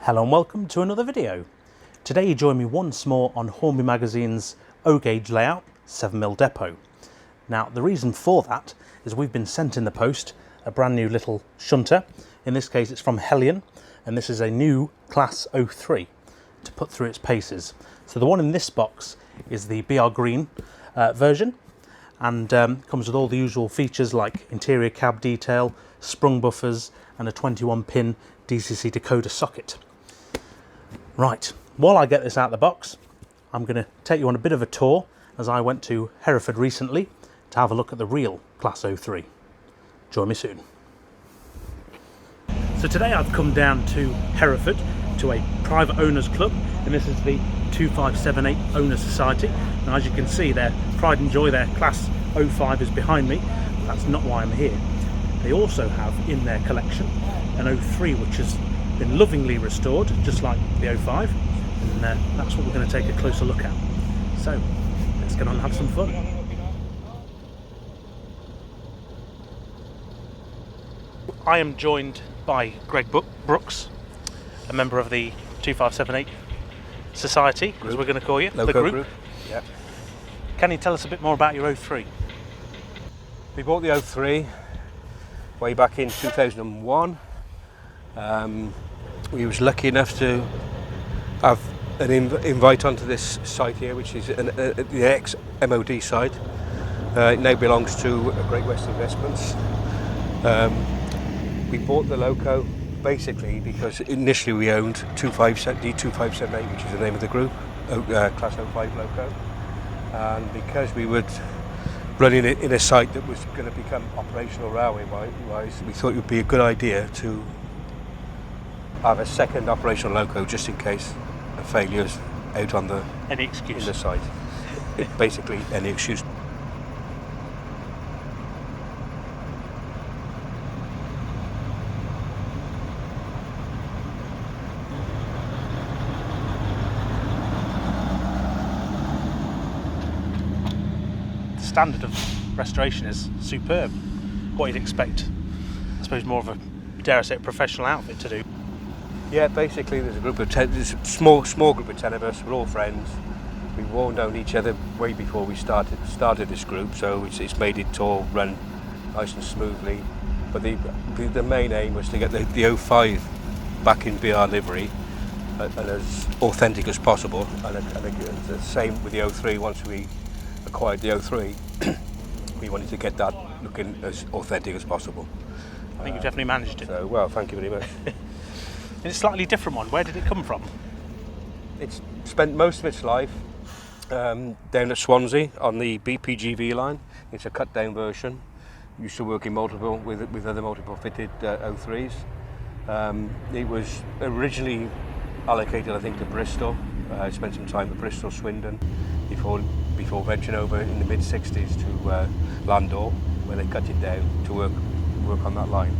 Hello and welcome to another video. Today you join me once more on Hornby Magazine's O gauge layout 7mm depot. Now the reason for that is we've been sent in the post a brand new little shunter. In this case it's from Heljan, and this is a new Class 03 to put through its paces. So the one in this box is the BR Green version, and comes with all the usual features like interior cab detail, sprung buffers and a 21-pin DCC decoder socket. Right, while I get this out of the box, I'm going to take you on a bit of a tour as I went to Hereford recently to have a look at the real Class 03. Join me soon. So today I've come down to Hereford to a private owners club, and this is the 2578 Owners Society. Now as you can see, their pride and joy, their Class 05 is behind me. That's not why I'm here. They also have in their collection an 03 which has been lovingly restored, just like the 05, and that's what we're going to take a closer look at. So let's get on and have some fun. I am joined by Greg Brooks, a member of the 2578 Society, as we're going to call you, Local the group. Yeah. Can you tell us a bit more about your 03? We bought the 03 way back in 2001. We was lucky enough to have an invite onto this site here, which is the ex-MOD site. It now belongs to Great West Investments. We bought the loco basically because initially we owned the 2578, which is the name of the group, Class 05 loco, and because we would running it in a site that was going to become operational railway-wise, we thought it would be a good idea to have a second operational loco just in case a failure's out on the Any excuse. in the site. Basically, any excuse. The standard of restoration is superb. What you'd expect, I suppose, more of a, dare I say, a professional outfit to do. Yeah, basically there's a group of 10, there's a small group of 10 of us. We're all friends. We've all known each other way before we started this group, so it's made it all run nice and smoothly. But the main aim was to get the 05 back in BR livery and as authentic as possible. And the same with the 03. Once we acquired the 03, we wanted to get that looking as authentic as possible. I think you've definitely managed it. So, well, thank you very much. It's a slightly different one. Where did it come from? It's spent most of its life down at Swansea on the BPGV line. It's a cut down version. Used to work in with other multiple fitted 03s. It was originally allocated, I think, to Bristol. I spent some time at Bristol, Swindon, before venturing over in the mid 60s to Landor, where they cut it down to work on that line.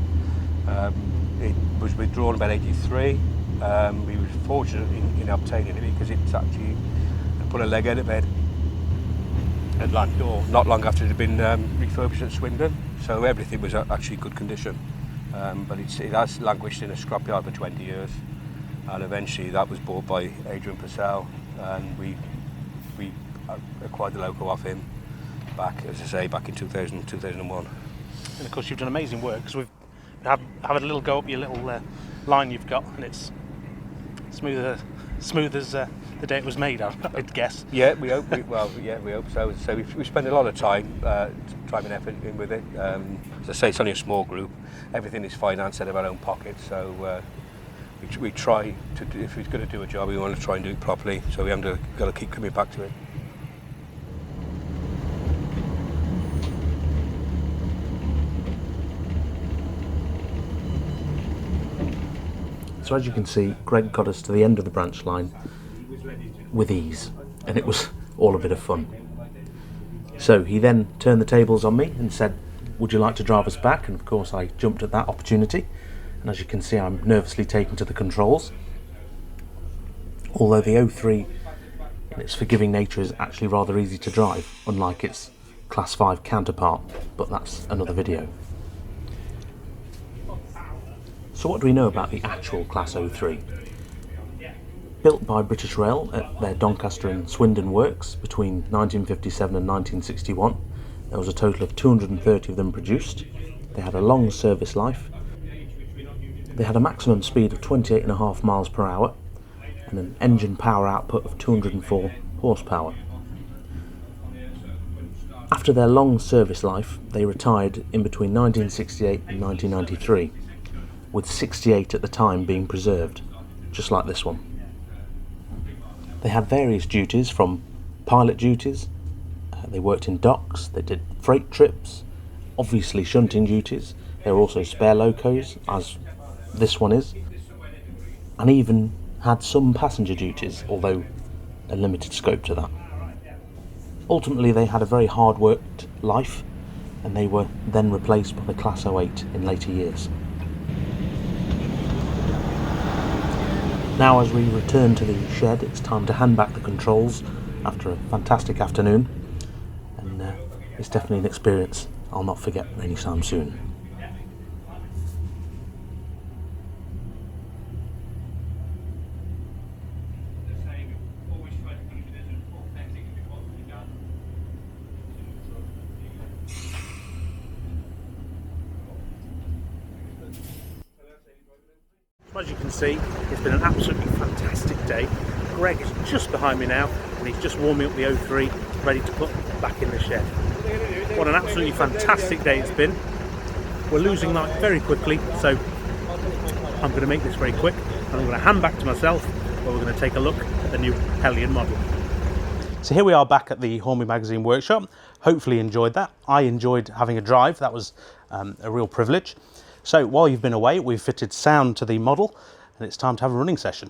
It was withdrawn about 83. We were fortunate in obtaining it because it's actually put a leg out of bed at Landor not long after it had been refurbished at Swindon, so everything was actually good condition. But it has languished in a scrapyard for 20 years, and eventually that was bought by Adrian Purcell, and we acquired the loco off him back, as I say, back in 2001. And of course you've done amazing work, because we've had a little go up your little line you've got, and it's smooth as the day it was made, I'd guess. Yeah, we hope so. So we spend a lot of time and effort in with it. As I say, it's only a small group. Everything is financed out of our own pockets, so we try to do, if we're going to do a job, we want to try and do it properly, so we haven't got to keep coming back to it. So as you can see, Greg got us to the end of the branch line with ease, and it was all a bit of fun. So he then turned the tables on me and said, would you like to drive us back? And of course I jumped at that opportunity, and as you can see I'm nervously taken to the controls. Although the 03 in its forgiving nature is actually rather easy to drive, unlike its Class 5 counterpart, but that's another video. So what do we know about the actual Class 03? built by British Rail at their Doncaster and Swindon works between 1957 and 1961. There was a total of 230 of them produced. They had a long service life. They had a maximum speed of 28.5 miles per hour and an engine power output of 204 horsepower. After their long service life, they retired in between 1968 and 1993, with 68 at the time being preserved, just like this one. They had various duties, from pilot duties, they worked in docks, they did freight trips, obviously shunting duties, they were also spare locos, as this one is, and even had some passenger duties, although a limited scope to that. Ultimately, they had a very hard-worked life, and they were then replaced by the Class 08 in later years. Now, as we return to the shed, it's time to hand back the controls after a fantastic afternoon, and it's definitely an experience I'll not forget anytime soon. As you can see, it's been an absolutely fantastic day. Greg is just behind me now, and he's just warming up the O3, ready to put back in the shed. What an absolutely fantastic day it's been. We're losing light very quickly, so I'm going to make this very quick, and I'm going to hand back to myself, where we're going to take a look at the new Heljan model. So here we are back at the Hornby Magazine workshop. Hopefully you enjoyed that. I enjoyed having a drive. That was a real privilege. So while you've been away, we've fitted sound to the model, and it's time to have a running session.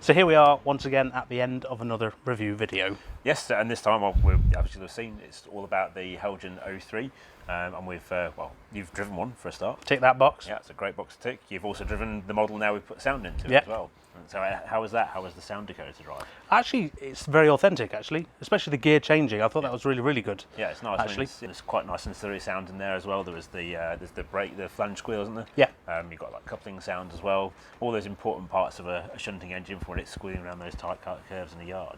So here we are once again at the end of another review video. Yes, and this time, we've obviously seen it's all about the Heljan O3, and we've, well, you've driven one for a start. Tick that box. Yeah, it's a great box to tick. You've also driven the model now we've put sound into Yep. as well. And so how was that? How was the sound decoder to drive? Actually, it's very authentic, actually, especially the gear changing. I thought that was really, really good. Yeah, it's nice. Actually. I mean, it's quite nice ancillary sound in there as well. There was there's the brake, the flange squeal, isn't there? Yeah. You've got like coupling sound as well. All those important parts of a shunting engine for when it's squealing around those tight curves in the yard.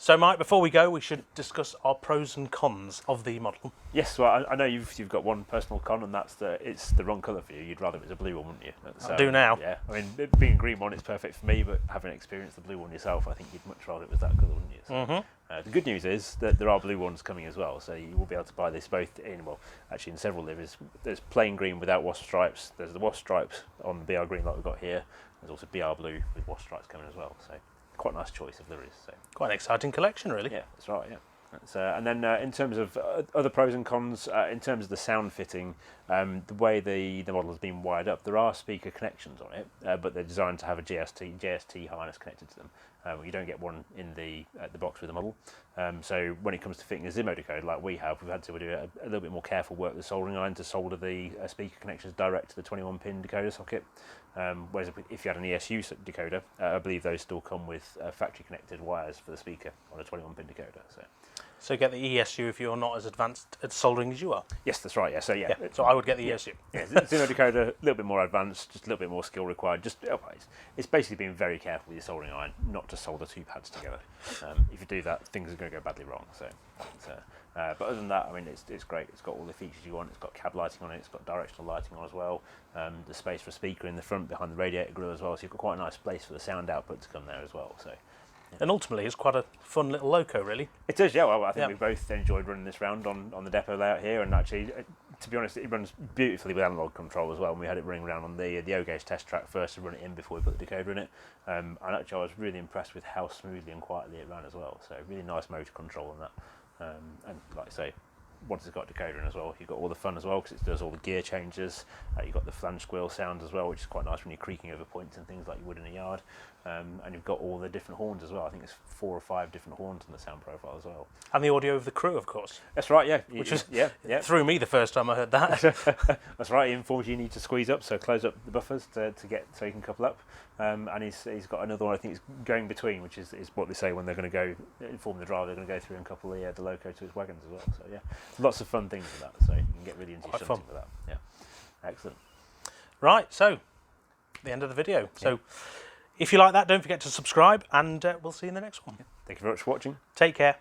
So, Mike, before we go, we should discuss our pros and cons of the model. Yes, well, I know you've got one personal con, and that's it's the wrong colour for you. You'd rather it was a blue one, wouldn't you? I do now. Yeah, I mean, it being a green one, it's perfect for me, but having experienced the blue one yourself, I think you'd much rather it was that colour, wouldn't you? So, the good news is that there are blue ones coming as well, so you will be able to buy this both in, well, actually in several liveries. There's plain green without wasp stripes. There's the wasp stripes on the BR green like we've got here. There's also BR blue with wasp stripes coming as well. So quite a nice choice of liveries. So. Quite an exciting collection, really. Yeah, that's right, yeah. And then in terms of other pros and cons, in terms of the sound fitting, the way the model has been wired up, there are speaker connections on it, but they're designed to have a JST harness connected to them. You don't get one in the box with the model. So when it comes to fitting a Zimo decoder like we have, we've had to do a little bit more careful work with the soldering iron to solder the speaker connections direct to the 21-pin decoder socket. Whereas if you had an ESU decoder, I believe those still come with factory connected wires for the speaker on a 21-pin decoder. So get the ESU if you're not as advanced at soldering as you are. Yes, that's right. Yeah. So yeah. So I would get the ESU. Yeah, Zimo decoder, a little bit more advanced, just a little bit more skill required. It's basically being very careful with your soldering iron, not to solder two pads together. If you do that, things are going to go badly wrong. But other than that, I mean, it's great. It's got all the features you want. It's got cab lighting on it. It's got directional lighting on as well. There's space for a speaker in the front behind the radiator grille as well. So you've got quite a nice place for the sound output to come there as well. So. And ultimately, it's quite a fun little loco, really. It is, yeah. Well, I think we both enjoyed running this round on the depot layout here, and actually, to be honest, it runs beautifully with analog control as well. And we had it running around on the O-gauge test track first to run it in before we put the decoder in it. And actually, I was really impressed with how smoothly and quietly it ran as well. So really nice motor control on that. And like I say, once it's got decoder in as well, you've got all the fun as well because it does all the gear changes. You've got the flange squeal sound as well, which is quite nice when you're creaking over points and things like you would in a yard. And you've got all the different horns as well. I think it's 4 or 5 different horns in the sound profile as well. And the audio of the crew, of course. That's right, yeah. Which was threw me the first time I heard that. That's right. He informs you need to squeeze up, so close up the buffers to get so you can couple up. And he's got another one. I think it's going between, which is what they say when they're going to go inform the driver. They're going to go through and couple the loco to his wagons as well. So yeah, lots of fun things with that. So you can get really into your shunting with that. Yeah, excellent. Right, so the end of the video. Yeah. So if you like that, don't forget to subscribe, and we'll see you in the next one. Yeah. Thank you very much for watching. Take care.